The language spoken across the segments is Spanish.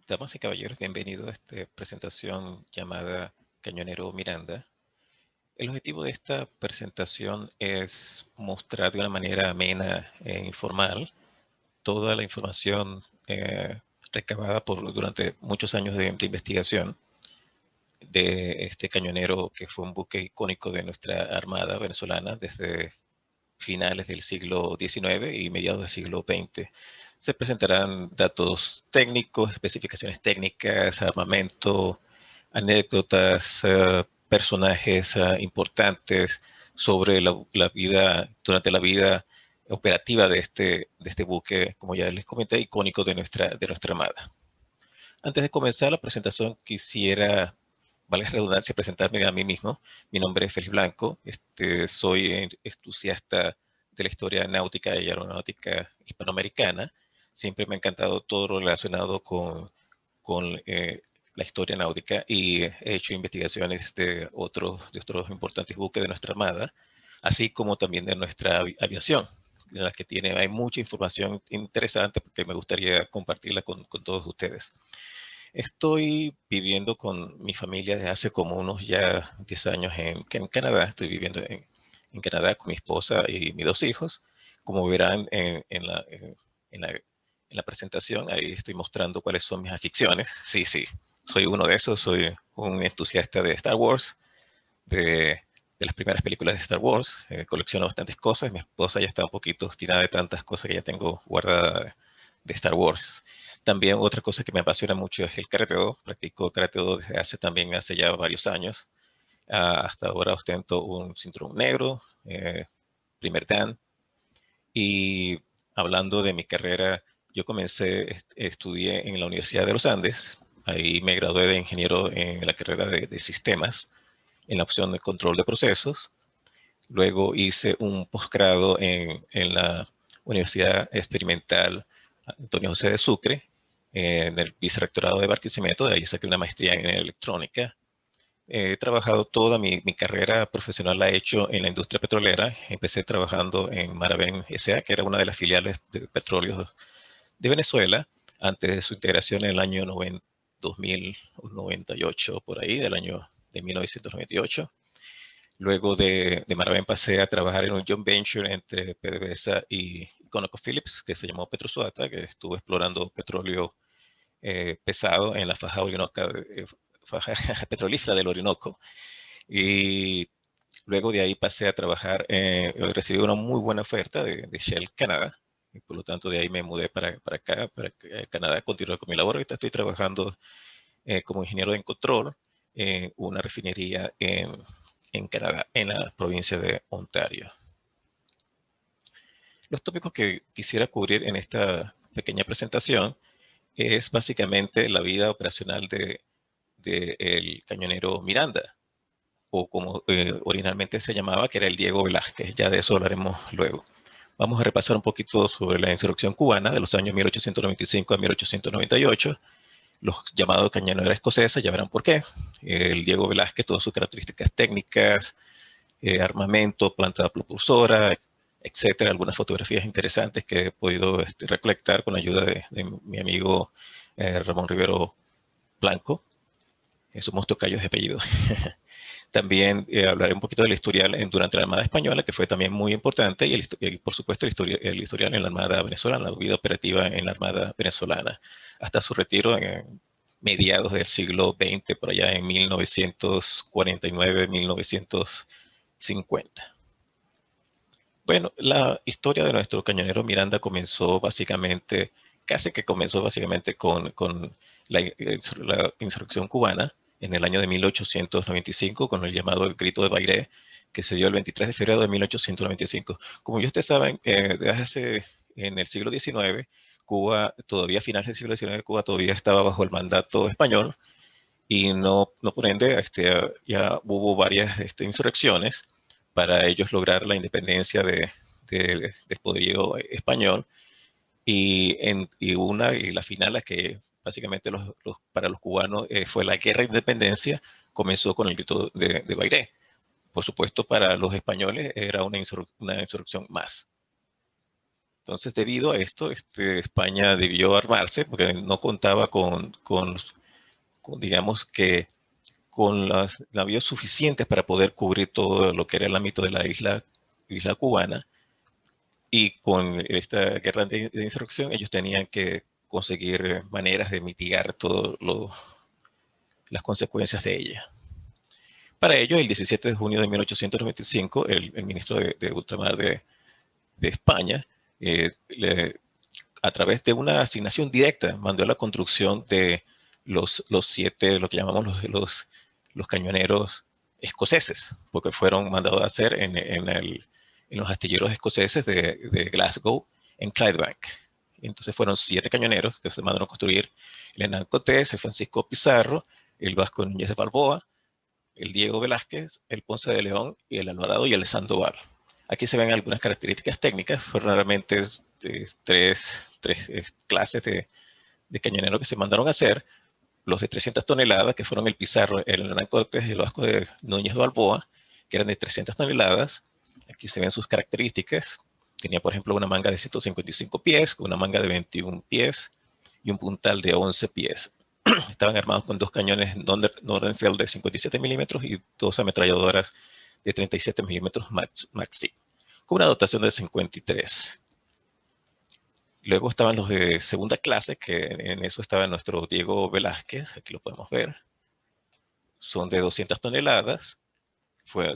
Damas y caballeros, bienvenidos a esta presentación llamada Cañonero Miranda. El objetivo de esta presentación es mostrar de una manera amena e informal toda la información recabada durante muchos años de investigación de este cañonero que fue un buque icónico de nuestra Armada venezolana desde finales del siglo XIX y mediados del siglo XX. Se presentarán datos técnicos, especificaciones técnicas, armamento, anécdotas, personajes importantes sobre la vida, durante la vida operativa de este buque, como ya les comenté, icónico de nuestra Armada. Antes de comenzar la presentación, quisiera, valga la redundancia, presentarme a mí mismo. Mi nombre es Félix Blanco, soy entusiasta de la historia náutica y aeronáutica hispanoamericana. Siempre me ha encantado todo lo relacionado con la historia náutica y he hecho investigaciones de otros importantes buques de nuestra Armada, así como también de nuestra aviación, en las que hay mucha información interesante que me gustaría compartirla con todos ustedes. Estoy viviendo con mi familia desde hace como unos ya 10 años en Canadá. Estoy viviendo en Canadá con mi esposa y mis dos hijos. Como verán en la presentación, ahí estoy mostrando cuáles son mis aficiones. Sí, sí, soy uno de esos. Soy un entusiasta de Star Wars, de las primeras películas de Star Wars. Colecciono bastantes cosas. Mi esposa ya está un poquito obstinada de tantas cosas que ya tengo guardadas de Star Wars. También otra cosa que me apasiona mucho es el Karate Do. Practico Karate Do desde hace ya varios años. Hasta ahora ostento un cinturón negro, primer dan. Y hablando de mi carrera, yo estudié en la Universidad de los Andes. Ahí me gradué de ingeniero en la carrera de sistemas, en la opción de control de procesos. Luego hice un posgrado en la Universidad Experimental Antonio José de Sucre, en el vicerrectorado de Barquisimeto. De ahí saqué una maestría en electrónica. He trabajado toda mi carrera profesional, la he hecho en la industria petrolera. Empecé trabajando en Maraven S.A., que era una de las filiales de petróleos de Venezuela, antes de su integración en el año 2098, por ahí, del año de 1998. Luego de Maraven pasé a trabajar en un joint venture entre PDVSA y ConocoPhillips, que se llamó Petrosuata, que estuvo explorando petróleo pesado en la faja faja petrolífera del Orinoco. Y luego de ahí pasé a trabajar, recibí una muy buena oferta de Shell Canadá, y por lo tanto de ahí me mudé para acá, para Canadá, continuar con mi labor. Ahorita estoy trabajando como ingeniero en control en una refinería en Canadá, en la provincia de Ontario. Los tópicos que quisiera cubrir en esta pequeña presentación es básicamente la vida operacional el cañonero Miranda, o como originalmente se llamaba, que era el Diego Velázquez. Ya de eso hablaremos luego. Vamos a repasar un poquito sobre la insurrección cubana de los años 1895 a 1898, los llamados cañoneros escoceses. Ya verán por qué. El Diego Velázquez, todas sus características técnicas, armamento, planta propulsora, etcétera. Algunas fotografías interesantes que he podido recolectar con la ayuda de mi amigo Ramón Rivero Blanco. Somos tocayos de apellido. También hablaré un poquito del historial durante la Armada Española, que fue también muy importante, y por supuesto el historial en la Armada venezolana, la vida operativa en la Armada venezolana, hasta su retiro en mediados del siglo XX, por allá en 1949, 1950. Bueno, la historia de nuestro cañonero Miranda casi que comenzó básicamente con la insurrección cubana en el año de 1895, con el llamado el Grito de Bairé, que se dio el 23 de febrero de 1895. Como ya ustedes saben, en el siglo XIX, Cuba, todavía a finales del siglo XIX, Cuba todavía estaba bajo el mandato español, y no por ende ya hubo varias insurrecciones para ellos lograr la independencia del poderío español, y la final, la que básicamente para los cubanos fue la guerra de independencia, comenzó con el grito de Bairé. Por supuesto, para los españoles era una insurrección más. Entonces, debido a esto, España debió armarse porque no contaba digamos que, con los navíos suficientes para poder cubrir todo lo que era el ámbito de la isla cubana. Y con esta guerra de insurrección, ellos tenían que conseguir maneras de mitigar todas las consecuencias de ella. Para ello, el 17 de junio de 1895, el ministro de Ultramar de España, a través de una asignación directa, mandó la construcción de los 7, lo que llamamos los cañoneros escoceses, porque fueron mandados a hacer en los astilleros escoceses de Glasgow, en Clydebank. Entonces fueron 7 cañoneros que se mandaron a construir: el Hernán Cortés, el Francisco Pizarro, el Vasco Núñez de Balboa, el Diego Velázquez, el Ponce de León y el Alvarado y el Sandoval. Aquí se ven algunas características técnicas. Fueron realmente tres clases de cañonero que se mandaron a hacer. Los de 300 toneladas, que fueron el Pizarro, el Hernán Cortés y el Vasco de Núñez de Balboa, que eran de 300 toneladas. Aquí se ven sus características. Tenía, por ejemplo, una manga de 155 pies, una manga de 21 pies y un puntal de 11 pies. Estaban armados con 2 cañones Nordenfeld de 57 milímetros y 2 ametralladoras de 37 milímetros Maxi, con una dotación de 53. Luego estaban los de segunda clase, que en eso estaba nuestro Diego Velázquez, aquí lo podemos ver. Son de 200 toneladas.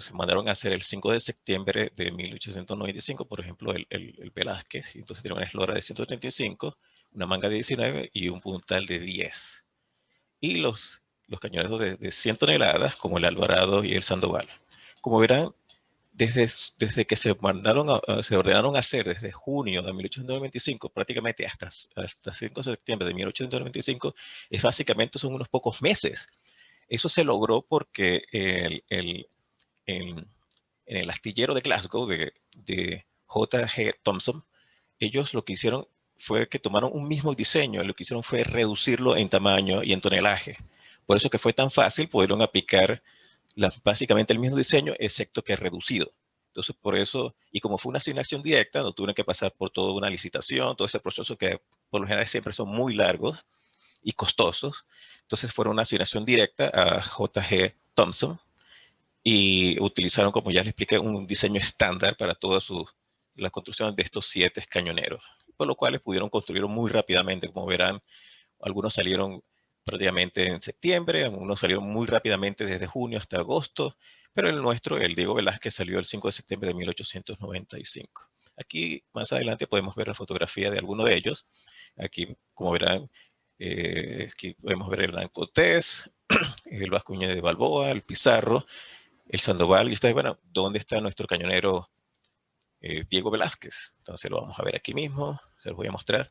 Se mandaron a hacer el 5 de septiembre de 1895, por ejemplo, el Velázquez. Entonces tiene una eslora de 135, una manga de 19 y un puntal de 10. Y los cañoneros de 100 toneladas, como el Alvarado y el Sandoval. Como verán, desde que se ordenaron hacer desde junio de 1895 prácticamente hasta 5 de septiembre de 1895, básicamente son unos pocos meses. Eso se logró porque en el astillero de Glasgow de J.G. Thompson, ellos lo que hicieron fue que tomaron un mismo diseño, lo que hicieron fue reducirlo en tamaño y en tonelaje. Por eso que fue tan fácil, pudieron aplicar básicamente el mismo diseño, excepto que reducido. Entonces, por eso, y como fue una asignación directa, no tuvieron que pasar por toda una licitación, todo ese proceso que por lo general siempre son muy largos y costosos. Entonces, fueron una asignación directa a J.G. Thompson y utilizaron, como ya les expliqué, un diseño estándar para toda la construcción de estos 7 cañoneros, por lo cual pudieron construirlo muy rápidamente. Como verán, algunos salieron prácticamente en septiembre, algunos salieron muy rápidamente desde junio hasta agosto, pero el nuestro, el Diego Velázquez, salió el 5 de septiembre de 1895. Aquí más adelante podemos ver la fotografía de alguno de ellos. Aquí, como verán, aquí podemos ver el Hernán Cortés, el Vasco Núñez de Balboa, el Pizarro, el Sandoval, y ustedes, bueno, ¿dónde está nuestro cañonero Diego Velázquez? Entonces lo vamos a ver aquí mismo, se los voy a mostrar.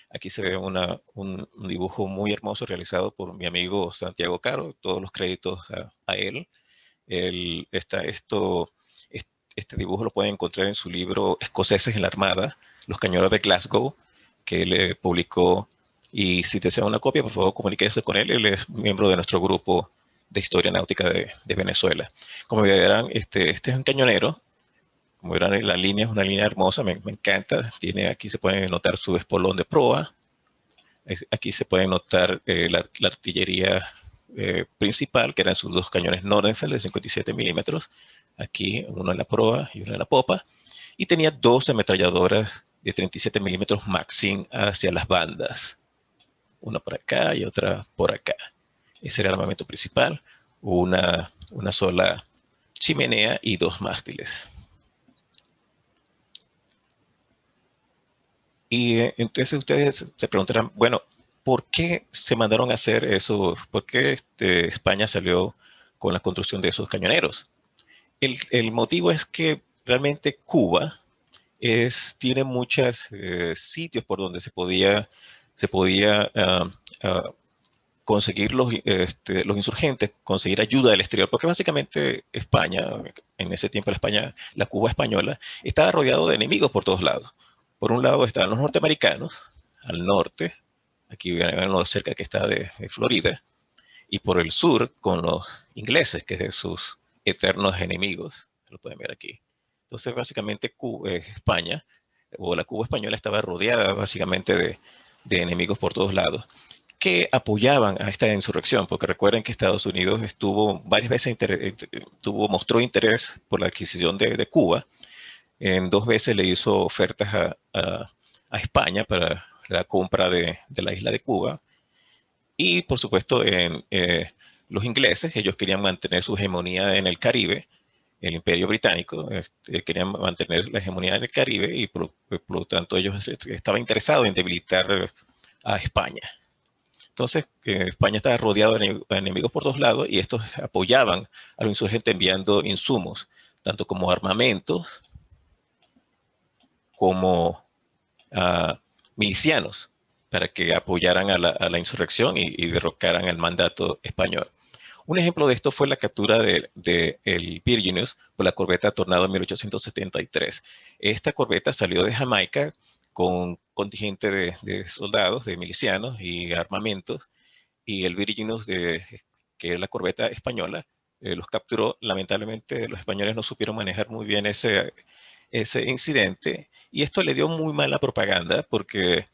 Aquí se ve un dibujo muy hermoso realizado por mi amigo Santiago Caro, todos los créditos a él. Este dibujo lo pueden encontrar en su libro Escoceses en la Armada, Los Cañoneros de Glasgow, que él publicó. Y si desea una copia, por favor, comuníquese con él. Él es miembro de nuestro grupo de Historia Náutica de Venezuela. Como verán, este es un cañonero. Como verán, la línea es una línea hermosa, me encanta. Aquí se puede notar su espolón de proa. Aquí se puede notar la artillería principal, que eran sus 2 cañones Nordenfeld de 57 milímetros. Aquí uno en la proa y uno en la popa. Y tenía 2 ametralladoras de 37 milímetros Maxim hacia las bandas. Una por acá y otra por acá. Ese era el armamento principal. Una sola chimenea y 2 mástiles. Y entonces ustedes se preguntarán, bueno, ¿por qué se mandaron a hacer eso? ¿Por qué España salió con la construcción de esos cañoneros? El motivo es que realmente Cuba tiene muchos sitios por donde se podía conseguir los insurgentes, conseguir ayuda del exterior, porque básicamente España, en ese tiempo la Cuba española, estaba rodeado de enemigos por todos lados. Por un lado estaban los norteamericanos, al norte, aquí ven lo cerca que está de Florida, y por el sur con los ingleses, que es de sus eternos enemigos, lo pueden ver aquí. Entonces básicamente España o la Cuba española estaba rodeada básicamente de enemigos por todos lados que apoyaban a esta insurrección, porque recuerden que Estados Unidos estuvo varias veces mostró interés por la adquisición de Cuba. En 2 veces le hizo ofertas a España para la compra de la isla de Cuba. Y por supuesto, los ingleses, ellos querían mantener su hegemonía en el Caribe, el Imperio Británico, querían mantener la hegemonía en el Caribe y por lo tanto ellos estaban interesados en debilitar a España. Entonces, España estaba rodeado de enemigos por todos lados y estos apoyaban a los insurgentes enviando insumos, tanto como armamentos como milicianos, para que apoyaran a la insurrección y derrocaran el mandato español. Un ejemplo de esto fue la captura el Virginius por la corbeta Tornado en 1873. Esta corbeta salió de Jamaica con contingente de soldados, de milicianos y armamentos, y el Virginius, que es la corbeta española, los capturó. Lamentablemente los españoles no supieron manejar muy bien ese incidente y esto le dio muy mala propaganda porque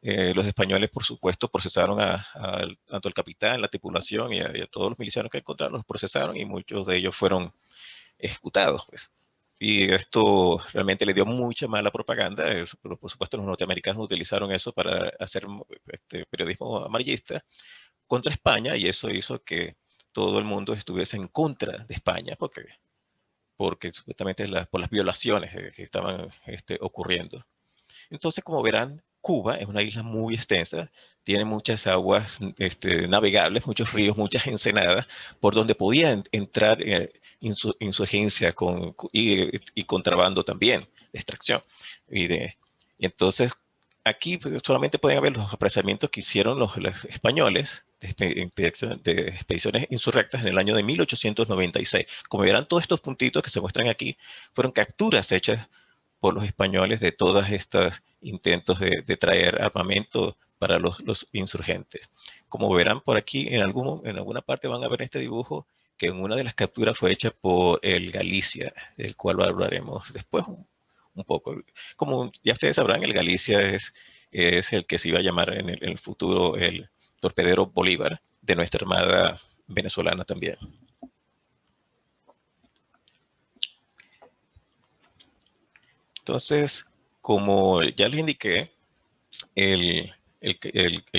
los españoles, por supuesto, procesaron tanto al capitán, la tripulación y a todos los milicianos que encontraron, los procesaron y muchos de ellos fueron ejecutados, pues. Y esto realmente le dio mucha mala propaganda. Pero, por supuesto, los norteamericanos utilizaron eso para hacer periodismo amarillista contra España y eso hizo que todo el mundo estuviese en contra de España porque supuestamente por las violaciones que estaban ocurriendo. Entonces, como verán, Cuba es una isla muy extensa, tiene muchas aguas navegables, muchos ríos, muchas ensenadas, por donde podía entrar insurgencia y contrabando también, de extracción. Y, de, y entonces, aquí solamente pueden ver los apresamientos que hicieron los españoles de expediciones insurrectas en el año de 1896. Como verán, todos estos puntitos que se muestran aquí fueron capturas hechas por los españoles de todos estos intentos de traer armamento para los insurgentes. Como verán por aquí, en alguna parte van a ver este dibujo que en una de las capturas fue hecha por el Galicia, del cual hablaremos después un poco. Como ya ustedes sabrán, el Galicia es el que se iba a llamar en el futuro el torpedero Bolívar de nuestra armada venezolana también. Entonces, como ya les indiqué, el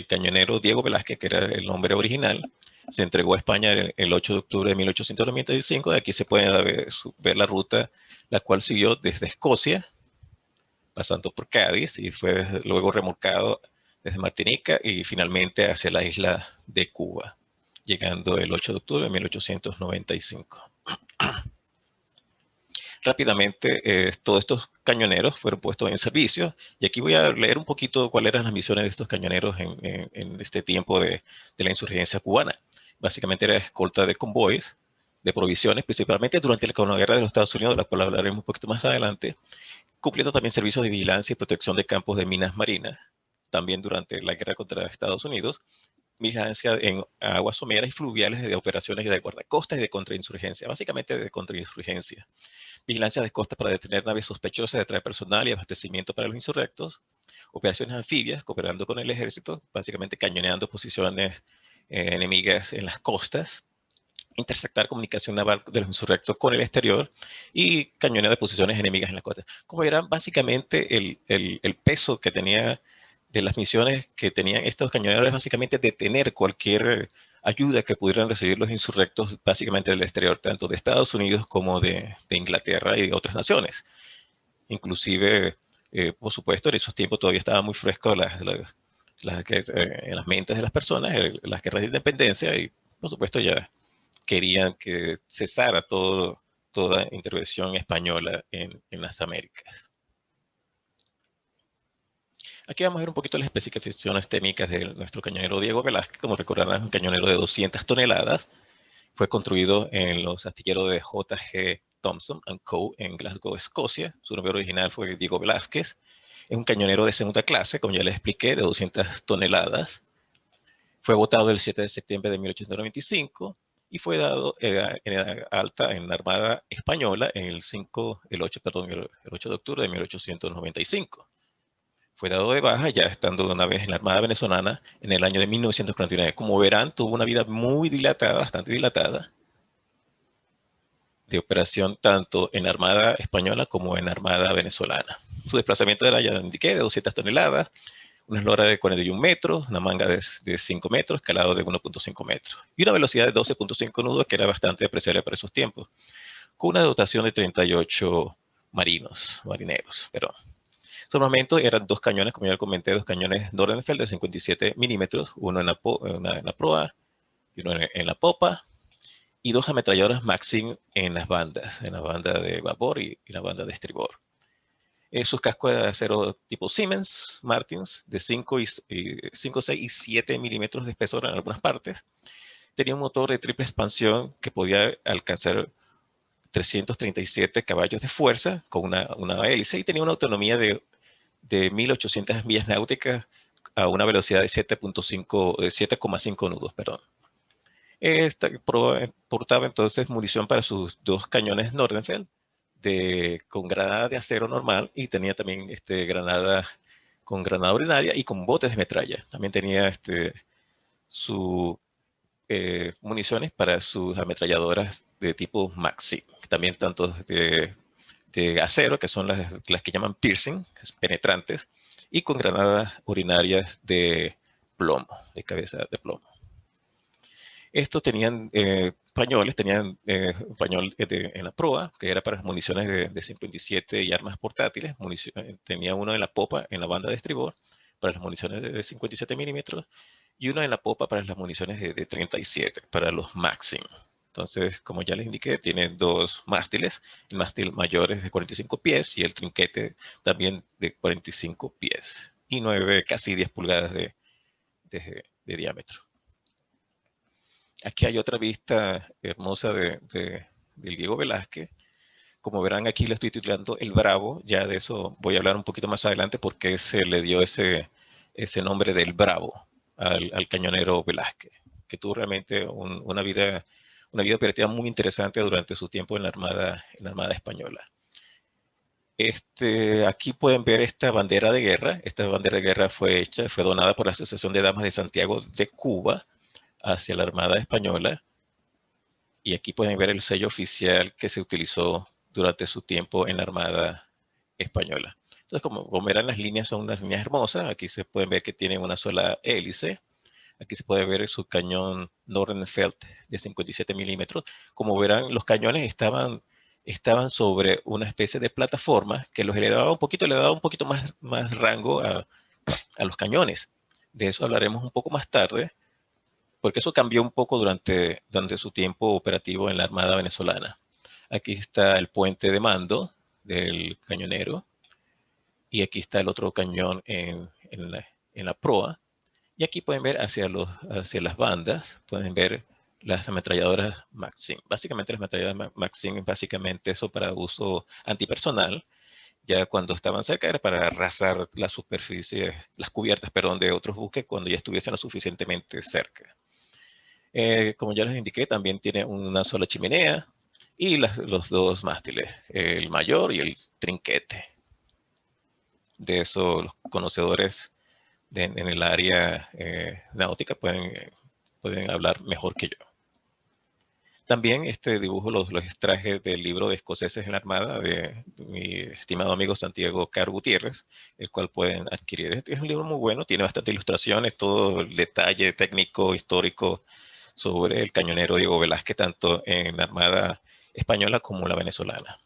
cañonero Diego Velázquez, que era el nombre original, se entregó a España el 8 de octubre de 1895. De aquí se puede ver la ruta, la cual siguió desde Escocia, pasando por Cádiz, y fue luego remolcado desde Martinica y finalmente hacia la isla de Cuba, llegando el 8 de octubre de 1895. Rápidamente, todos estos cañoneros fueron puestos en servicio y aquí voy a leer un poquito cuáles eran las misiones de estos cañoneros en este tiempo de la insurgencia cubana. Básicamente era escolta de convoys, de provisiones, principalmente durante la guerra de los Estados Unidos, de la cual hablaremos un poquito más adelante, cumpliendo también servicios de vigilancia y protección de campos de minas marinas, también durante la guerra contra Estados Unidos, vigilancia en aguas someras y fluviales de operaciones de guardacostas y de contrainsurgencia, básicamente de contrainsurgencia. Vigilancia de costas para detener naves sospechosas de traer personal y abastecimiento para los insurrectos. Operaciones anfibias, cooperando con el ejército, básicamente cañoneando posiciones enemigas en las costas. Interceptar comunicación naval de los insurrectos con el exterior y cañoneo de posiciones enemigas en las costas. Como verán, básicamente el peso que tenía de las misiones que tenían estos cañoneros es básicamente detener cualquier ayuda que pudieran recibir los insurrectos básicamente del exterior, tanto de Estados Unidos como de Inglaterra y de otras naciones. Inclusive, por supuesto, en esos tiempos todavía estaba muy fresco en las mentes de las personas, las guerras de independencia y, por supuesto, ya querían que cesara toda intervención española en las Américas. Aquí vamos a ver un poquito las especificaciones técnicas de nuestro cañonero Diego Velázquez. Como recordarán, es un cañonero de 200 toneladas. Fue construido en los astilleros de J.G. Thompson Co. en Glasgow, Escocia. Su nombre original fue Diego Velázquez. Es un cañonero de segunda clase, como ya les expliqué, de 200 toneladas. Fue votado el 7 de septiembre de 1895 y fue dado en alta en la Armada Española en el 8 de octubre de 1895. Fue dado de baja ya estando una vez en la Armada venezolana en el año de 1949. Como verán, tuvo una vida muy dilatada, bastante dilatada, de operación tanto en la Armada Española como en la Armada venezolana. Su desplazamiento era, ya indiqué, de 200 toneladas, una eslora de 41 metros, una manga de 5 metros, escalado de 1.5 metros y una velocidad de 12.5 nudos que era bastante apreciable para esos tiempos, con una dotación de 38 marineros. Pero su armamento eran dos cañones, como ya comenté, dos cañones Nordenfeldt de 57 milímetros, uno en la proa y uno en la popa, y dos ametralladoras Maxim en la banda de babor y la banda de estribor. Sus cascos de acero tipo Siemens Martins de 5, 6 y 7 milímetros de espesor en algunas partes. Tenía un motor de triple expansión que podía alcanzar 337 caballos de fuerza con una hélice y tenía una autonomía de 1.800 millas náuticas a una velocidad de 7,5 nudos. Perdón. Portaba entonces munición para sus dos cañones Nordenfeldt con granada de acero normal y tenía también granada con granada ordinaria y con botes de metralla. También tenía sus municiones para sus ametralladoras de tipo Maxim. También tanto de acero, que son las que llaman piercing, penetrantes, y con granadas urinarias de plomo, de cabeza de plomo. Estos tenían pañoles, tenían un pañol en la proa, que era para las municiones de 57 y armas portátiles. Tenía uno en la popa, en la banda de estribor, para las municiones de 57 milímetros, y uno en la popa para las municiones de 37, para los Maxim. Entonces, como ya les indiqué, tiene dos mástiles. El mástil mayor es de 45 pies y el trinquete también de 45 pies. Y 9, casi 10 pulgadas de diámetro. Aquí hay otra vista hermosa del Diego Velázquez. Como verán, aquí le estoy titulando El Bravo. Ya de eso voy a hablar un poquito más adelante porque se le dio ese nombre del Bravo al cañonero Velázquez, que tuvo realmente una vida operativa muy interesante durante su tiempo en la Armada Española. Aquí pueden ver esta bandera de guerra. Esta bandera de guerra fue donada por la Asociación de Damas de Santiago de Cuba hacia la Armada Española. Y aquí pueden ver el sello oficial que se utilizó durante su tiempo en la Armada Española. Entonces, como verán, las líneas son unas líneas hermosas. Aquí se pueden ver que tiene una sola hélice. Aquí se puede ver su cañón Nordenfeldt de 57 milímetros. Como verán, los cañones estaban sobre una especie de plataforma que le daba un poquito más rango a los cañones. De eso hablaremos un poco más tarde, porque eso cambió un poco durante su tiempo operativo en la Armada venezolana. Aquí está el puente de mando del cañonero y aquí está el otro cañón en la proa. Y aquí pueden ver hacia las bandas, pueden ver las ametralladoras Maxim. Básicamente las ametralladoras Maxim, básicamente eso para uso antipersonal. Ya cuando estaban cerca era para arrasar la superficie, las cubiertas, perdón, de otros buques cuando ya estuviesen lo suficientemente cerca. Como ya les indiqué, también tiene una sola chimenea y los dos mástiles, el mayor y el trinquete. De eso los conocedores en el área náutica pueden hablar mejor que yo. También este dibujo los extraje del libro de Escoceses en la Armada de mi estimado amigo Santiago Car Gutiérrez, el cual pueden adquirir. Este es un libro muy bueno, tiene bastantes ilustraciones, todo el detalle técnico, histórico sobre el cañonero Diego Velázquez, tanto en la Armada Española como la venezolana.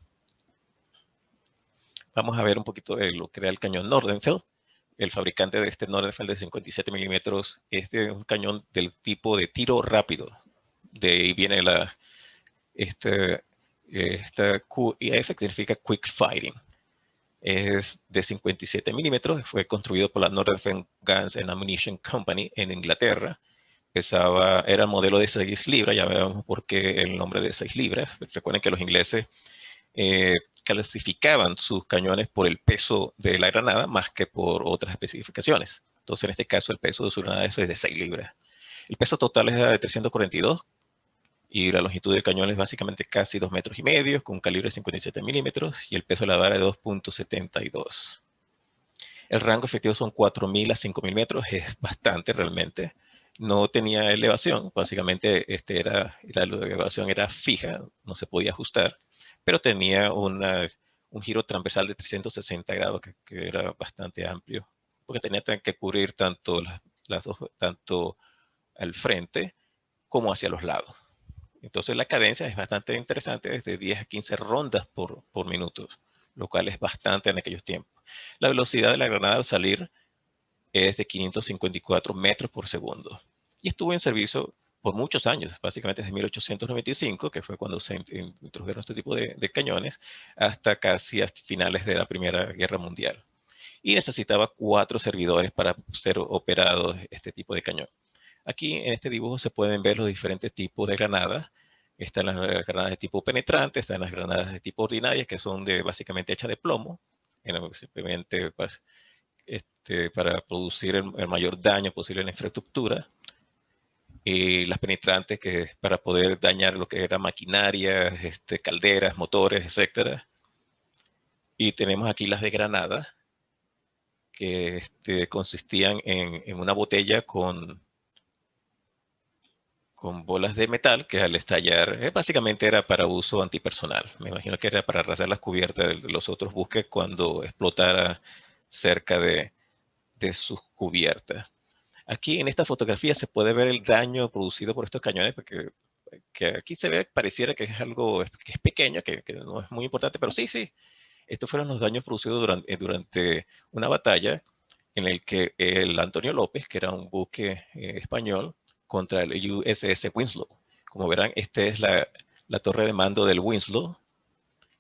Vamos a ver un poquito de lo que era el cañón Nordenfeldt. El fabricante de este Nordenfeldt de 57 milímetros es un cañón del tipo de tiro rápido. De ahí viene esta QIF, que significa Quick Firing. Es de 57 milímetros, fue construido por la Northern Guns and Ammunition Company en Inglaterra. Era el modelo de 6 libras, ya vemos por qué el nombre de 6 libras. Recuerden que los ingleses clasificaban sus cañones por el peso de la granada más que por otras especificaciones. Entonces, en este caso, el peso de su granada es de 6 libras. El peso total es de 342 Y la longitud del cañón es básicamente casi 2,5 metros, con un calibre de 57 milímetros, y el peso de la vara de 2,72. El rango efectivo son 4.000 a 5.000 metros, es bastante realmente. No tenía elevación, básicamente la elevación era fija, no se podía ajustar, pero tenía un giro transversal de 360 grados que era bastante amplio, porque tenía que cubrir tanto al frente como hacia los lados. Entonces la cadencia es bastante interesante, desde 10 a 15 rondas por minuto, lo cual es bastante en aquellos tiempos. La velocidad de la granada al salir es de 554 metros por segundo. Y estuvo en servicio por muchos años, básicamente desde 1895, que fue cuando se introdujeron este tipo de cañones, hasta casi hasta finales de la Primera Guerra Mundial. Y necesitaba 4 servidores para ser operado este tipo de cañón. Aquí en este dibujo se pueden ver los diferentes tipos de granadas. Están las granadas de tipo penetrante, están las granadas de tipo ordinaria, que son básicamente hechas de plomo, simplemente para producir el mayor daño posible en la infraestructura. Y las penetrantes, que es para poder dañar lo que era maquinaria, calderas, motores, etcétera. Y tenemos aquí las de granada, que consistían en una botella con bolas de metal que al estallar básicamente era para uso antipersonal. Me imagino que era para arrasar las cubiertas de los otros buques cuando explotara cerca de sus cubiertas. Aquí en esta fotografía se puede ver el daño producido por estos cañones, porque que aquí se ve, pareciera que es algo que es pequeño, que no es muy importante, pero sí, sí. Estos fueron los daños producidos durante una batalla en el que el Antonio López, que era un buque español, contra el USS Winslow. Como verán, esta es la torre de mando del Winslow,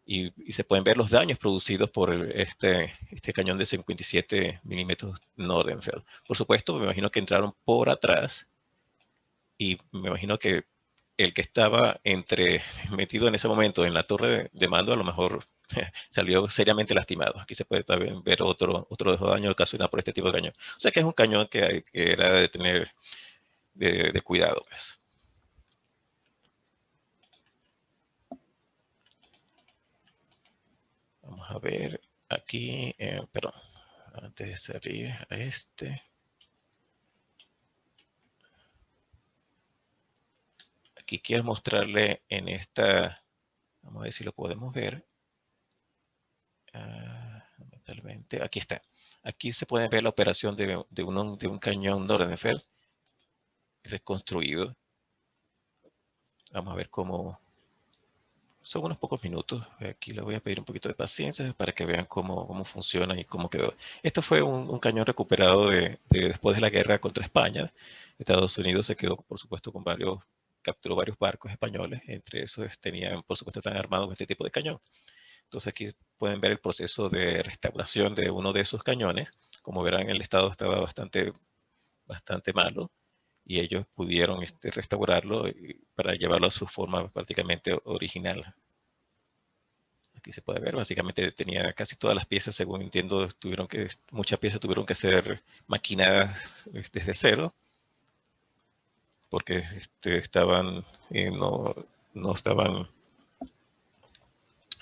y se pueden ver los daños producidos por este cañón de 57 milímetros Nordenfeld. Por supuesto, me imagino que entraron por atrás, y me imagino que el que estaba metido en ese momento en la torre de mando a lo mejor salió seriamente lastimado. Aquí se puede también ver otro daño ocasionado por este tipo de cañón. O sea que es un cañón que era de tener de cuidado, pues. Vamos a ver aquí, perdón, antes de salir a aquí quiero mostrarle en esta, vamos a ver si lo podemos ver. Mentalmente, aquí está. Aquí se puede ver la operación de un cañón Nordenfeld reconstruido. Vamos a ver cómo, son unos pocos minutos. Aquí le voy a pedir un poquito de paciencia para que vean cómo funciona y cómo quedó. Esto fue un cañón recuperado después de la guerra contra España. Estados Unidos se quedó, por supuesto, capturó varios barcos españoles. Entre esos tenían, por supuesto, están armados con este tipo de cañón. Entonces aquí pueden ver el proceso de restauración de uno de esos cañones. Como verán, el estado estaba bastante malo, y ellos pudieron restaurarlo para llevarlo a su forma prácticamente original. Aquí se puede ver, básicamente tenía casi todas las piezas, según entiendo, muchas piezas tuvieron que ser maquinadas desde cero, porque no estaban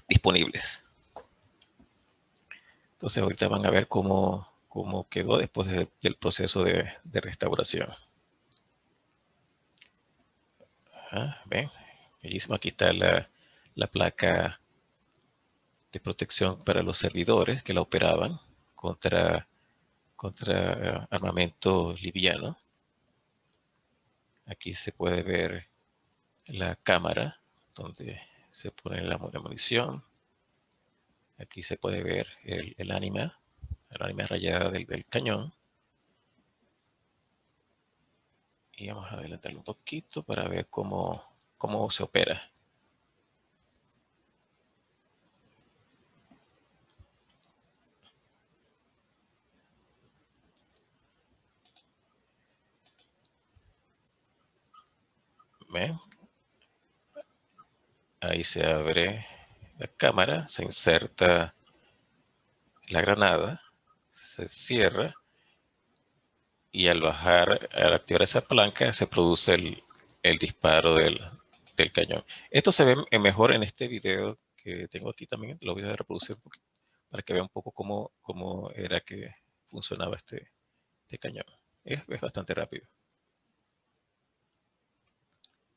disponibles. Entonces ahorita van a ver cómo quedó después del proceso de restauración. ¿Ven? Bellísimo. Aquí está la placa de protección para los servidores que la operaban contra armamento liviano. Aquí se puede ver la cámara donde se pone la munición. Aquí se puede ver el ánima rayada del cañón. Y vamos a adelantarlo un poquito para ver cómo se opera. ¿Ven? Ahí se abre la cámara, se inserta la granada, se cierra, y al activar esa palanca se produce el disparo del cañón. Esto se ve mejor en este video que tengo aquí también. Lo voy a reproducir un poquito para que vean un poco cómo era que funcionaba este cañón. Es bastante rápido.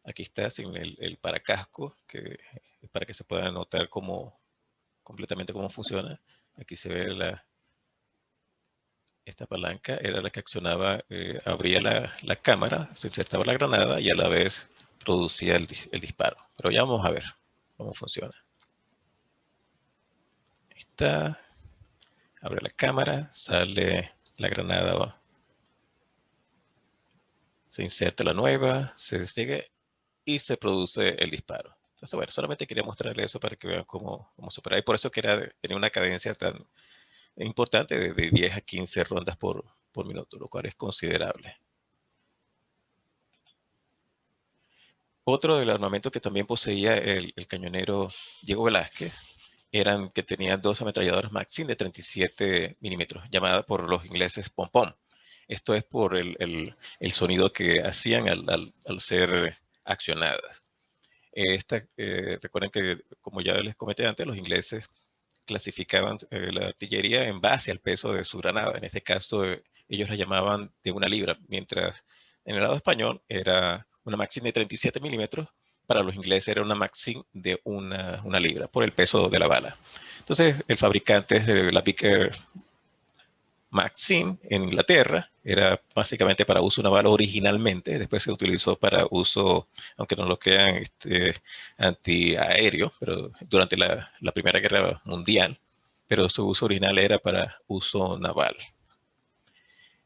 Aquí está sin el paracasco, para que se pueda notar completamente cómo funciona. Aquí se ve esta palanca, era la que accionaba, abría la cámara, se insertaba la granada y a la vez producía el disparo. Pero ya vamos a ver cómo funciona. Ahí está, abre la cámara, sale la granada, se inserta la nueva, se sigue y se produce el disparo. Entonces, bueno, solamente quería mostrarles eso para que vean cómo superar. Y por eso que tenía una cadencia tan importante de 10 a 15 rondas por minuto, lo cual es considerable. Otro del armamento que también poseía el cañonero Diego Velázquez eran que tenía dos ametralladoras Maxim de 37 milímetros, llamadas por los ingleses pom-pom. Esto es por el sonido que hacían al ser accionadas. Recuerden que, como ya les comenté antes, los ingleses clasificaban la artillería en base al peso de su granada. En este caso, ellos la llamaban de 1 libra, mientras en el lado español era una Maxim de 37 milímetros. Para los ingleses era una Maxim de 1 libra por el peso de la bala. Entonces, el fabricante de la Vickers Maxim en Inglaterra era básicamente para uso naval originalmente, después se utilizó para uso, aunque no lo crean, antiaéreo, pero durante la Primera Guerra Mundial, pero su uso original era para uso naval.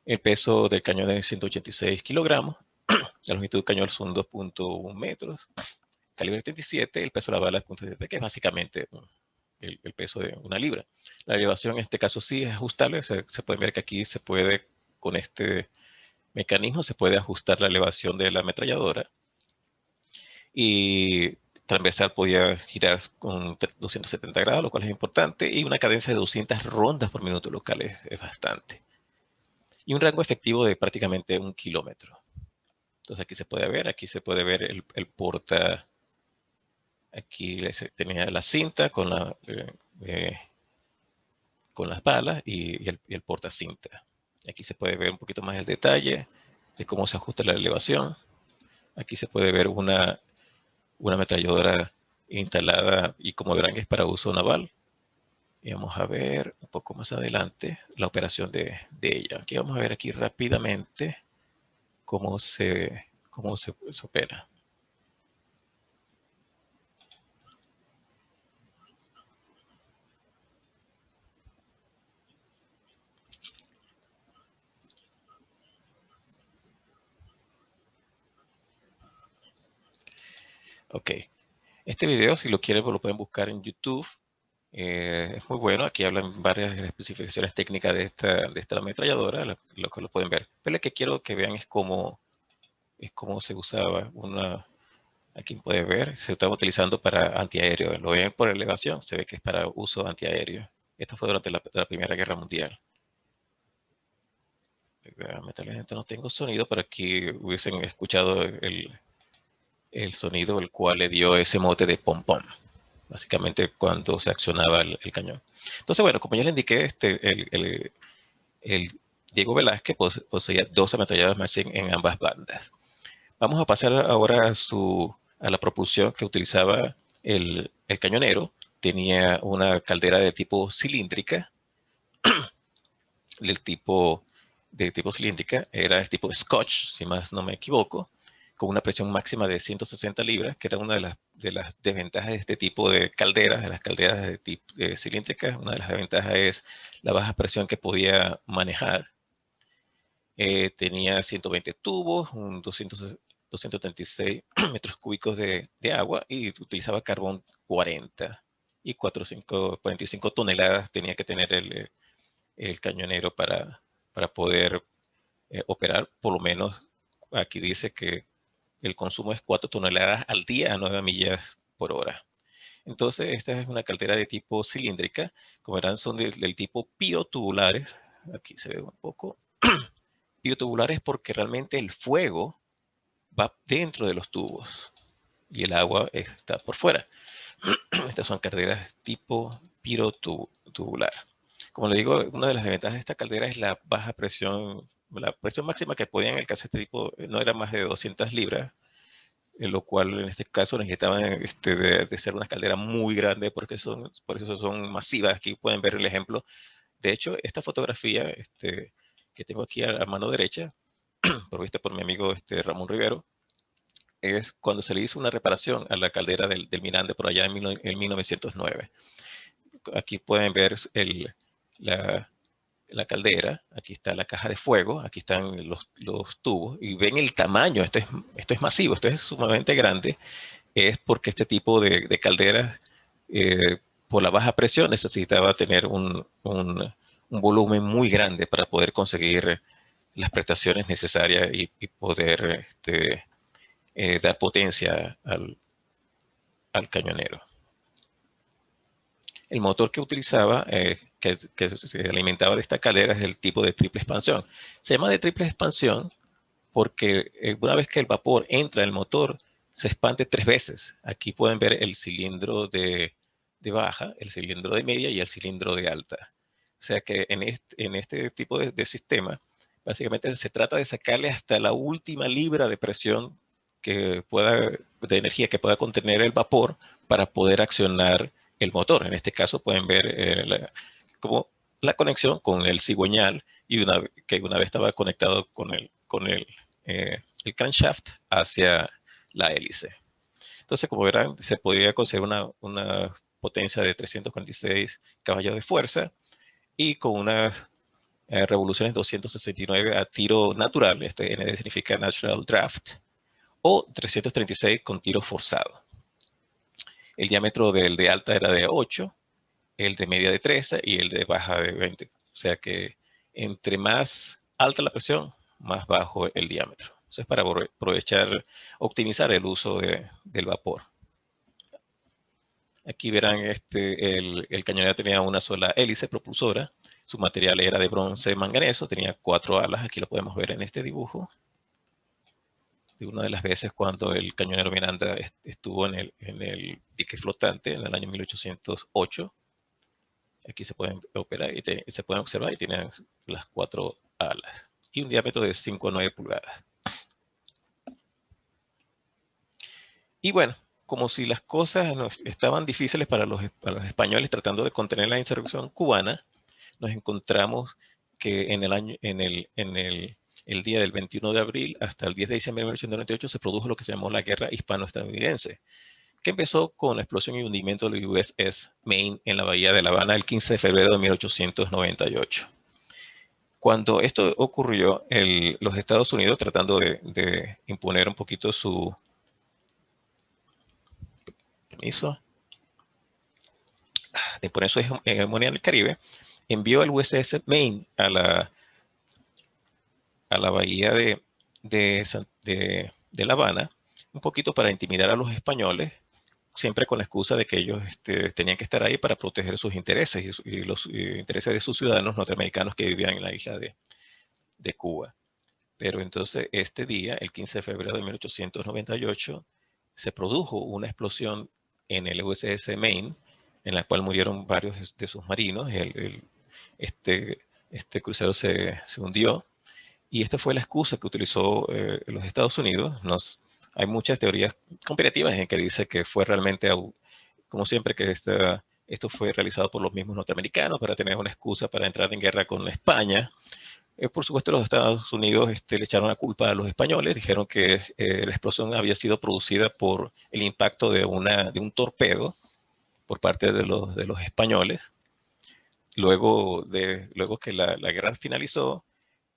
El peso del cañón es 186 kilogramos, la longitud del cañón son 2.1 metros, calibre 37, el peso de la bala es 0.7, que es básicamente el peso de 1 libra. La elevación en este caso sí es ajustable. Se puede ver que aquí se puede, con este mecanismo, se puede ajustar la elevación de la ametralladora. Y transversal podía girar con 270 grados, lo cual es importante. Y una cadencia de 200 rondas por minuto, lo cual es bastante. Y un rango efectivo de prácticamente 1 kilómetro. Entonces aquí se puede ver el porta. Aquí tenía la cinta con las balas y el portacinta. Aquí se puede ver un poquito más el detalle de cómo se ajusta la elevación. Aquí se puede ver una ametralladora instalada y como verán es para uso naval. Y vamos a ver un poco más adelante la operación de ella. Aquí vamos a ver aquí rápidamente cómo se opera. Ok, este video si lo quieren pues lo pueden buscar en YouTube. Es muy bueno, aquí hablan varias especificaciones técnicas de esta ametralladora, lo que lo pueden ver. Pero lo que quiero que vean es cómo se usaba aquí puede ver, se estaba utilizando para antiaéreo. Lo ven por elevación, se ve que es para uso antiaéreo. Esto fue durante la Primera Guerra Mundial. Lamentablemente no tengo sonido, pero aquí hubiesen escuchado el sonido el cual le dio ese mote de pom-pom, básicamente cuando se accionaba el cañón. Entonces, bueno, como ya le indiqué, el Diego Velázquez poseía dos ametralladoras Maxim en ambas bandas. Vamos a pasar ahora a la propulsión que utilizaba el cañonero. Tenía una caldera de tipo cilíndrica, de tipo cilíndrica, era el tipo Scotch, si más no me equivoco, con una presión máxima de 160 libras, que era una de las desventajas de este tipo de calderas, de las calderas de tipo cilíndricas. Una de las desventajas es la baja presión que podía manejar. Tenía 120 tubos, 236 metros cúbicos de agua y utilizaba carbón 40 y 45 toneladas tenía que tener el cañonero para poder operar. Por lo menos aquí dice que el consumo es 4 toneladas al día a 9 millas por hora. Entonces, esta es una caldera de tipo cilíndrica. Como verán, son del tipo biotubulares. Aquí se ve un poco. Biotubulares porque realmente el fuego va dentro de los tubos. y el agua está por fuera. Estas son calderas tipo pirotubular. Como le digo, una de las desventajas de esta caldera es la baja presión. La presión máxima que podían alcanzar este tipo no era más de 200 libras, en lo cual en este caso necesitaban de ser una caldera muy grande porque por eso son masivas. Aquí pueden ver el ejemplo. De hecho, esta fotografía que tengo aquí a mano derecha, provista por mi amigo Ramón Rivero, es cuando se le hizo una reparación a la caldera del Miranda por allá en 1909. Aquí pueden ver la, la caldera, aquí está la caja de fuego, aquí están los tubos, y ven el tamaño, esto es masivo, esto es sumamente grande, es porque este tipo de calderas, por la baja presión, necesitaba tener un volumen muy grande para poder conseguir las prestaciones necesarias y poder dar potencia al cañonero. El motor que utilizaba, que se alimentaba de esta caldera, es del tipo de triple expansión. Se llama de triple expansión porque una vez que el vapor entra en el motor, se expande 3 veces. Aquí pueden ver el cilindro de baja, el cilindro de media y el cilindro de alta. O sea que en este tipo de sistema, básicamente se trata de sacarle hasta la última libra de presión de energía que pueda contener el vapor para poder accionar el motor. En este caso pueden ver como la conexión con el cigüeñal y que una vez estaba conectado el crankshaft hacia la hélice. Entonces, como verán, se podía conseguir una potencia de 346 caballos de fuerza y con unas revoluciones 269 a tiro natural, ND significa Natural Draft, o 336 con tiro forzado. El diámetro del de alta era de 8, el de media de 13 y el de baja de 20. O sea que entre más alta la presión, más bajo el diámetro. Eso es para aprovechar, optimizar el uso del vapor. Aquí verán el cañonero tenía una sola hélice propulsora. Su material era de bronce manganeso, tenía 4 alas. Aquí lo podemos ver en este dibujo. De una de las veces cuando el cañonero Miranda estuvo en el dique flotante en el año 1808. Aquí se pueden operar y se pueden observar y tienen las 4 alas y un diámetro de 5 a 9 pulgadas. Y bueno, como si las cosas estaban difíciles para los españoles tratando de contener la insurrección cubana, nos encontramos que el día del 21 de abril hasta el 10 de diciembre de 1898 se produjo lo que se llamó la Guerra Hispano-Estadounidense, que empezó con la explosión y hundimiento del USS Maine en la bahía de La Habana el 15 de febrero de 1898. Cuando esto ocurrió, los Estados Unidos, tratando de imponer un poquito su permiso, de imponer su hegemonía en el Caribe, envió el USS Maine a la bahía de La Habana, un poquito para intimidar a los españoles, siempre con la excusa de que ellos tenían que estar ahí para proteger sus intereses y los intereses de sus ciudadanos norteamericanos que vivían en la isla de Cuba. Pero entonces este día, el 15 de febrero de 1898, se produjo una explosión en el USS Maine, en la cual murieron varios de sus marinos. Este, este crucero se hundió y esta fue la excusa que utilizó los Estados Unidos. Hay muchas teorías conspirativas en que dice que fue realmente, como siempre, que esto fue realizado por los mismos norteamericanos para tener una excusa para entrar en guerra con España. Por supuesto, los Estados Unidos le echaron la culpa a los españoles, dijeron que la explosión había sido producida por el impacto de un torpedo por parte de los españoles. Luego que la guerra finalizó,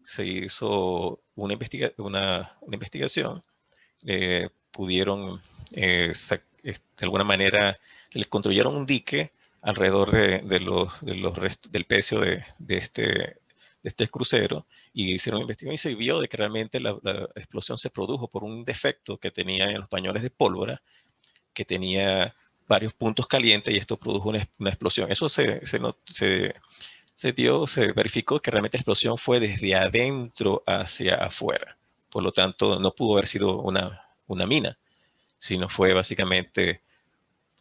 se hizo una investigación, pudieron, de alguna manera, les construyeron un dique alrededor del pecio de este crucero y hicieron investigación y se vio de que realmente la explosión se produjo por un defecto que tenía en los pañoles de pólvora, que tenía varios puntos calientes y esto produjo una explosión. Eso se verificó que realmente la explosión fue desde adentro hacia afuera. Por lo tanto, no pudo haber sido una mina. Si no fue básicamente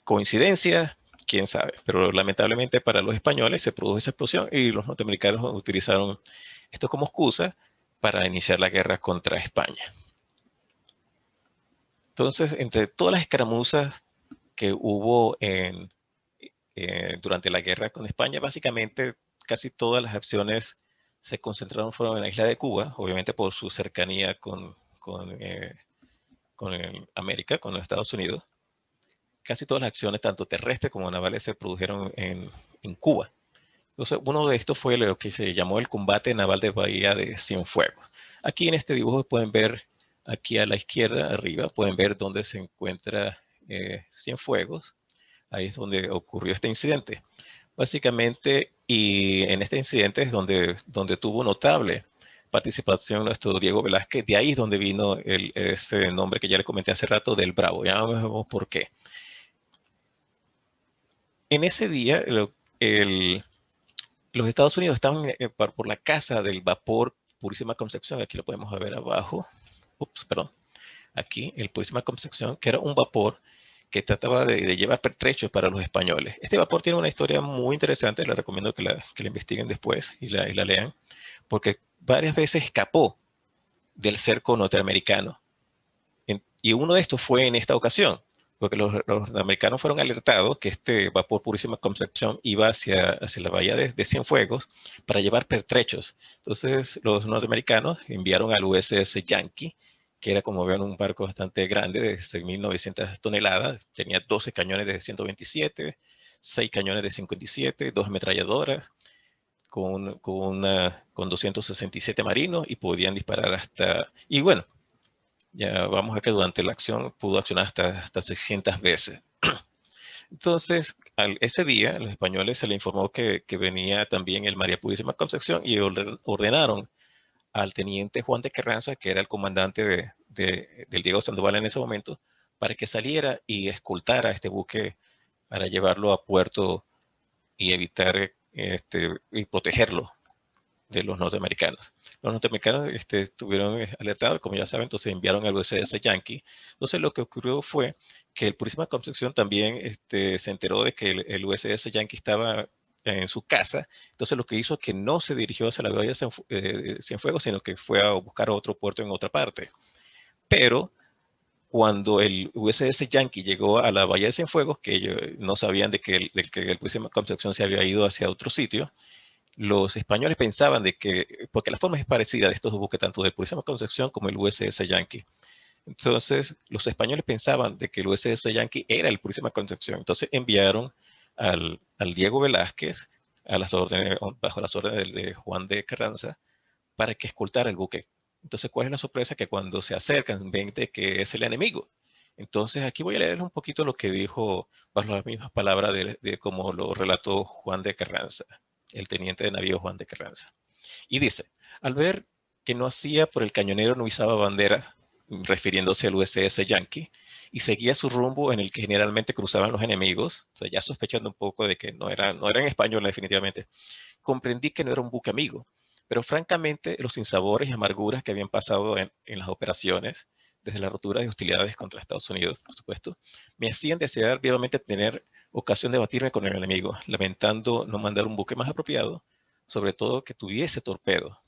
coincidencia, quién sabe. Pero lamentablemente para los españoles se produjo esa explosión y los norteamericanos utilizaron esto como excusa para iniciar la guerra contra España. Entonces, entre todas las escaramuzas que hubo durante la guerra con España, básicamente casi todas las acciones se concentraron fueron en la isla de Cuba, obviamente por su cercanía con América, con los Estados Unidos. Casi todas las acciones, tanto terrestres como navales, se produjeron en Cuba. Entonces, uno de estos fue lo que se llamó el combate naval de Bahía de Cienfuegos. Aquí en este dibujo pueden ver, aquí a la izquierda, arriba, pueden ver dónde se encuentra Cienfuegos. Ahí es donde ocurrió este incidente. Básicamente, y en este incidente es donde tuvo notable participación nuestro Diego Velázquez. De ahí es donde vino ese nombre que ya le comenté hace rato del Bravo. Ya vemos por qué. En ese día, los Estados Unidos estaban por la casa del vapor Purísima Concepción. Aquí lo podemos ver abajo. Ups, perdón. Aquí, el Purísima Concepción, que era un vapor que trataba de llevar pertrechos para los españoles. Este vapor tiene una historia muy interesante, les recomiendo que la investiguen después y la lean, porque varias veces escapó del cerco norteamericano. Y uno de estos fue en esta ocasión, porque los americanos fueron alertados que este vapor Purísima Concepción iba hacia la bahía de Cienfuegos para llevar pertrechos. Entonces los norteamericanos enviaron al USS Yankee, que era, como ven, un barco bastante grande, de 6.900 toneladas, tenía 12 cañones de 127, 6 cañones de 57, 2 ametralladoras, con 267 marinos y podían disparar hasta... Y bueno, ya vamos a que durante la acción pudo accionar hasta 600 veces. Entonces, ese día, a los españoles se les informó que venía también el María Purísima Concepción y ordenaron al teniente Juan de Carranza, que era el comandante del Diego Sandoval en ese momento, para que saliera y escoltara a este buque para llevarlo a puerto y evitar y protegerlo de los norteamericanos. Los norteamericanos estuvieron alertados, como ya saben, entonces enviaron al USS Yankee. Entonces lo que ocurrió fue que el Purísima Concepción también se enteró de que el USS Yankee estaba en su casa. Entonces lo que hizo es que no se dirigió hacia la bahía de Cienfuegos, sino que fue a buscar otro puerto en otra parte. Pero cuando el USS Yankee llegó a la bahía de Cienfuegos, que ellos no sabían de que el Purísima Concepción se había ido hacia otro sitio, los españoles pensaban de que, porque la forma es parecida de estos buques, tanto del Purísima Concepción como el USS Yankee. Entonces, los españoles pensaban de que el USS Yankee era el Purísima Concepción. Entonces, enviaron al Diego Velázquez bajo las órdenes de Juan de Carranza para que escoltara el buque. Entonces, ¿cuál es la sorpresa? Que cuando se acercan, ven de que es el enemigo. Entonces, aquí voy a leer un poquito lo que dijo, bajo las mismas palabras de cómo lo relató Juan de Carranza, el teniente de navío Juan de Carranza. Y dice, al ver que no hacía por el cañonero no izaba bandera, refiriéndose al USS Yankee, y seguía su rumbo en el que generalmente cruzaban los enemigos, o sea, ya sospechando un poco de que no eran españoles definitivamente, comprendí que no era un buque amigo, pero francamente los sinsabores y amarguras que habían pasado en las operaciones, desde la rotura de hostilidades contra Estados Unidos, por supuesto, me hacían desear vivamente tener ocasión de batirme con el enemigo, lamentando no mandar un buque más apropiado, sobre todo que tuviese torpedo.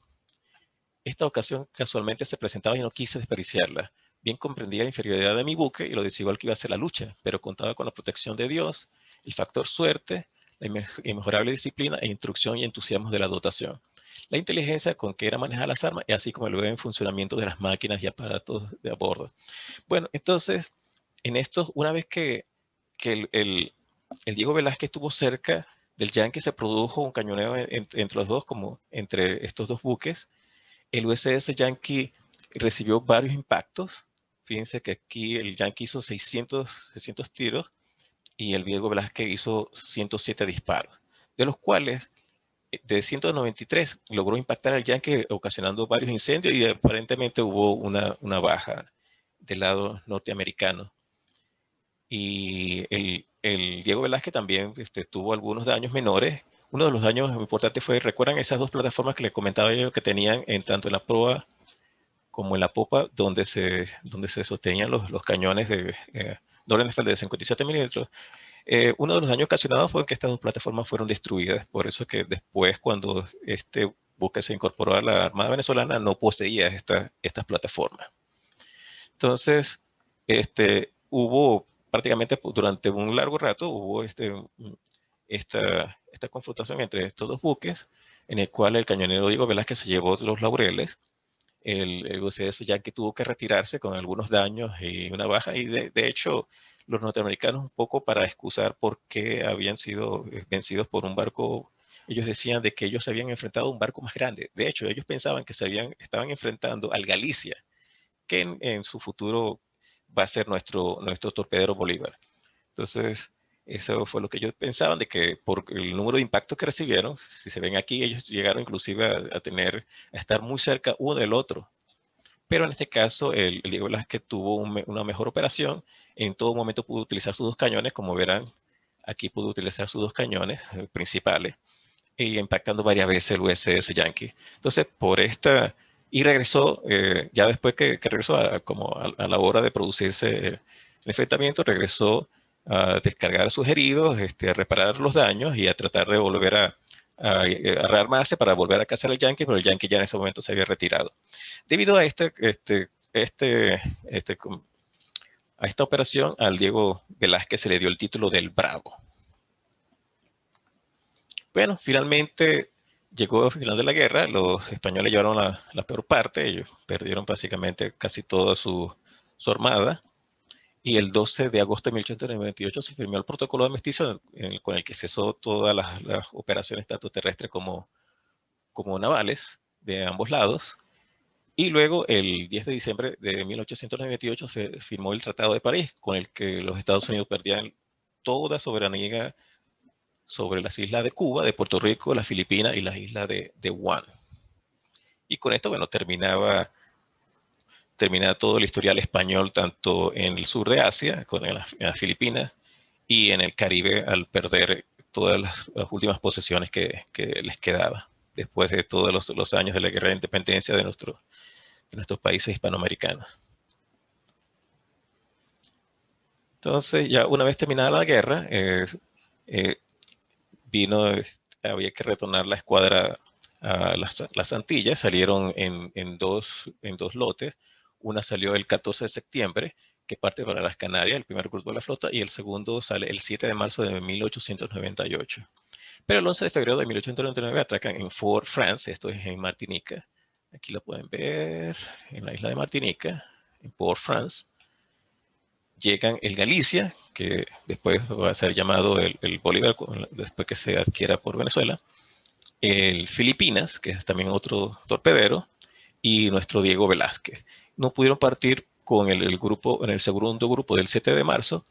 Esta ocasión casualmente se presentaba y no quise desperdiciarla. Bien comprendía la inferioridad de mi buque y lo desigual que iba a ser la lucha, pero contaba con la protección de Dios, el factor suerte, la inmejorable disciplina e instrucción y entusiasmo de la dotación, la inteligencia con que era manejar las armas y así como el buen funcionamiento de las máquinas y aparatos de a bordo. Bueno, entonces, en esto, una vez que el Diego Velázquez estuvo cerca del Yankee, se produjo un cañoneo entre los dos, como entre estos dos buques. El USS Yankee recibió varios impactos. Fíjense que aquí el Yankee hizo 600 tiros y el Diego Velázquez hizo 107 disparos, de los cuales de 193 logró impactar al Yankee ocasionando varios incendios y aparentemente hubo una baja del lado norteamericano. Y el Diego Velázquez también tuvo algunos daños menores. Uno de los daños importantes fue, ¿recuerdan esas dos plataformas que les comentaba yo que tenían tanto en la proa como en la popa donde se sostenían los cañones de Nordenfeld de 57 milímetros. Uno de los daños ocasionados fue que estas dos plataformas fueron destruidas. Por eso que después, cuando este buque se incorporó a la Armada venezolana, no poseía estas plataformas. Entonces, hubo prácticamente durante un largo rato, hubo esta confrontación entre estos dos buques, en el cual el cañonero Diego Velázquez se llevó los laureles. El UCS Yankee tuvo que retirarse con algunos daños y una baja, y de hecho los norteamericanos, un poco para excusar por qué habían sido vencidos por un barco, ellos decían de que ellos se habían enfrentado a un barco más grande. De hecho, ellos pensaban que estaban enfrentando al Galicia, que en su futuro va a ser nuestro torpedero Bolívar. Entonces, eso fue lo que ellos pensaban, de que por el número de impactos que recibieron, si se ven aquí, ellos llegaron inclusive a estar muy cerca uno del otro. Pero en este caso, el Diego Velázquez tuvo una mejor operación. En todo momento pudo utilizar sus dos cañones, como verán, aquí pudo utilizar sus dos cañones principales, y impactando varias veces el USS Yankee. Entonces, y regresó, ya después que regresó a la hora de producirse el enfrentamiento, regresó a descargar a sus heridos, a reparar los daños y a tratar de volver a rearmarse para volver a cazar al Yankee, pero el Yankee ya en ese momento se había retirado. Debido a a esta operación, al Diego Velázquez se le dio el título del Bravo. Bueno, finalmente llegó el final de la guerra, los españoles llevaron la peor parte, ellos perdieron básicamente casi toda su armada, y el 12 de agosto de 1898 se firmó el protocolo de armisticio con el que cesó todas las operaciones tanto terrestres como navales de ambos lados. Y luego, el 10 de diciembre de 1898, se firmó el Tratado de París, con el que los Estados Unidos perdían toda soberanía sobre las islas de Cuba, de Puerto Rico, las Filipinas y las islas de Guam. Y con esto, bueno, terminaba todo el historial español, tanto en el sur de Asia, en las Filipinas, y en el Caribe, al perder todas las últimas posesiones que les quedaba, después de todos los años de la guerra de independencia de nuestros países hispanoamericanos. Entonces, ya una vez terminada la guerra, eh, había que retornar la escuadra a las Antillas. Salieron en dos lotes. Una salió el 14 de septiembre, que parte para las Canarias, el primer grupo de la flota, y el segundo sale el 7 de marzo de 1898. Pero el 11 de febrero de 1899 atracan en Fort France, esto es en Martinica. Aquí lo pueden ver, en la isla de Martinica, en Port France. Llegan el Galicia, que después va a ser llamado el Bolívar, después que se adquiera por Venezuela, el Filipinas, que es también otro torpedero, y nuestro Diego Velázquez. No pudieron partir con en el segundo grupo del 7 de marzo,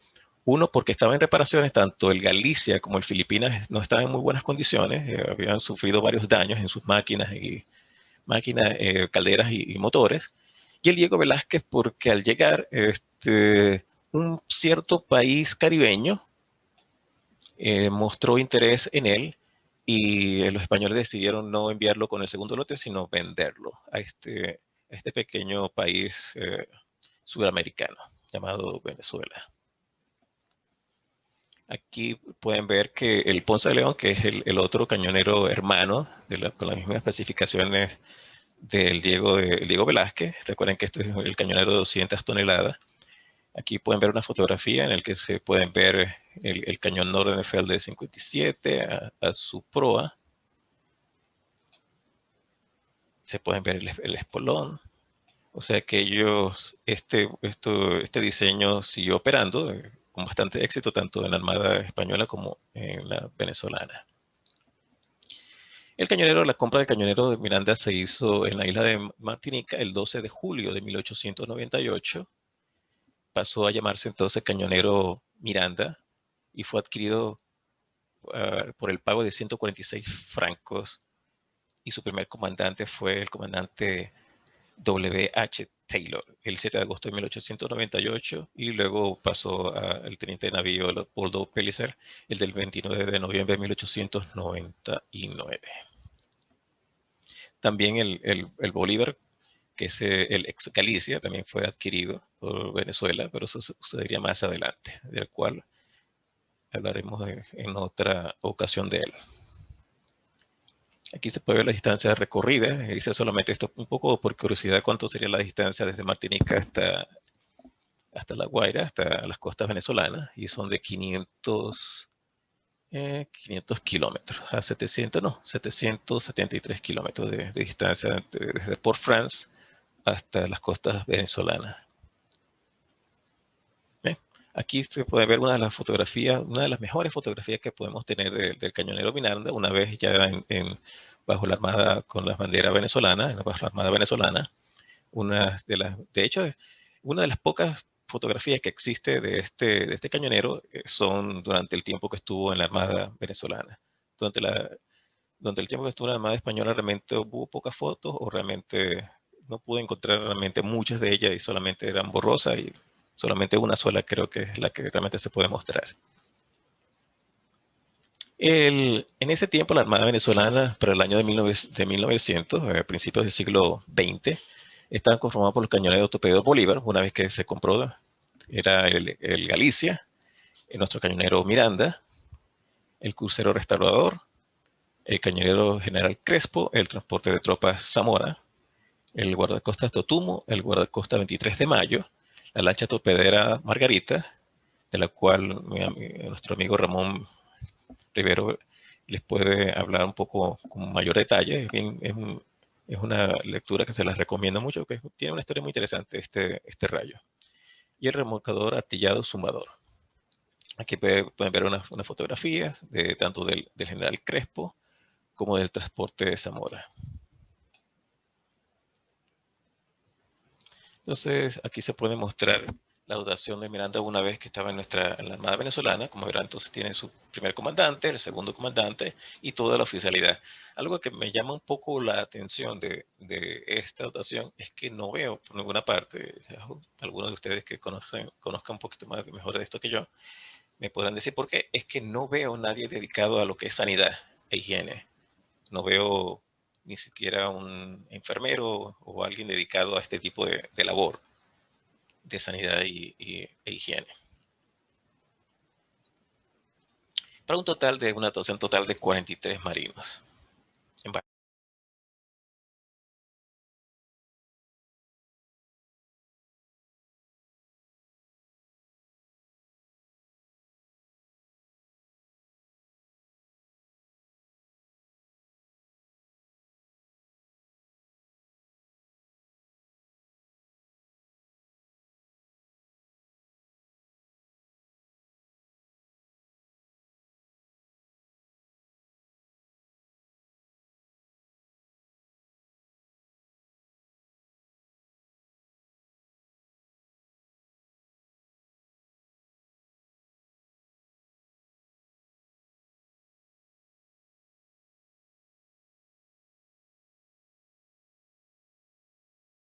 uno porque estaba en reparaciones, tanto el Galicia como el Filipinas no estaban en muy buenas condiciones, habían sufrido varios daños en sus máquinas, calderas y motores, y el Diego Velázquez porque al llegar un cierto país caribeño mostró interés en él, y los españoles decidieron no enviarlo con el segundo lote, sino venderlo a este pequeño país sudamericano llamado Venezuela. Aquí pueden ver que el Ponce de León, que es el otro cañonero hermano con las mismas especificaciones del Diego Velázquez. Recuerden que esto es el cañonero de 200 toneladas. Aquí pueden ver una fotografía en la que se pueden ver el cañón Nordenfeld de 57 a su proa. Se pueden ver el espolón. O sea que este diseño siguió operando con bastante éxito, tanto en la Armada Española como en la venezolana. La compra del cañonero de Miranda se hizo en la isla de Martinica el 12 de julio de 1898. Pasó a llamarse entonces cañonero Miranda y fue adquirido por el pago de 146 francos, y su primer comandante fue el comandante W.H. Taylor, el 7 de agosto de 1898, y luego pasó al teniente de navío Leopoldo Pellicer, el del 29 de noviembre de 1899. También el Bolívar que es el ex Galicia, también fue adquirido por Venezuela, pero eso sucedería más adelante, del cual hablaremos en otra ocasión de él. Aquí se puede ver la distancia recorrida, dice solamente esto un poco por curiosidad cuánto sería la distancia desde Martinica hasta La Guaira, hasta las costas venezolanas, y son de 500 kilómetros a 700, no, 773 kilómetros de distancia desde Port France hasta las costas venezolanas. Bien, aquí se puede ver una de las fotografías, una de las mejores fotografías que podemos tener del cañonero Miranda, una vez ya bajo la armada con las banderas venezolanas, bajo la armada venezolana. De hecho, una de las pocas fotografías que existe de este cañonero son durante el tiempo que estuvo en la armada venezolana. Durante el tiempo que estuvo en la armada española realmente hubo pocas fotos o realmente no pude encontrar realmente muchas de ellas y solamente eran borrosas y solamente una sola creo que es la que realmente se puede mostrar. En ese tiempo la Armada Venezolana, para el año de 1900, a principios del siglo XX, estaba conformada por los cañoneros Torpedo Bolívar, una vez que se compró, era el Galicia, nuestro cañonero Miranda, el crucero Restaurador, el cañonero General Crespo, el transporte de tropas Zamora, el guardacostas Totumo, el guardacostas 23 de Mayo, la lancha torpedera Margarita, de la cual nuestro amigo Ramón Rivero les puede hablar un poco con mayor detalle. Es una lectura que se las recomiendo mucho, que tiene una historia muy interesante este rayo. Y el remolcador artillado zumbador. Aquí pueden ver unas fotografías tanto del general Crespo como del transporte de Zamora. Entonces, aquí se puede mostrar la dotación de Miranda una vez que estaba en la Armada Venezolana. Como verán, entonces tiene su primer comandante, el segundo comandante y toda la oficialidad. Algo que me llama un poco la atención de esta dotación es que no veo por ninguna parte, algunos de ustedes que conozcan un poquito más mejor de esto que yo, me podrán decir por qué, es que no veo nadie dedicado a lo que es sanidad e higiene. No veo ni siquiera un enfermero o alguien dedicado a este tipo de labor de sanidad e higiene. Para un total de una dotación total de 43 marinos.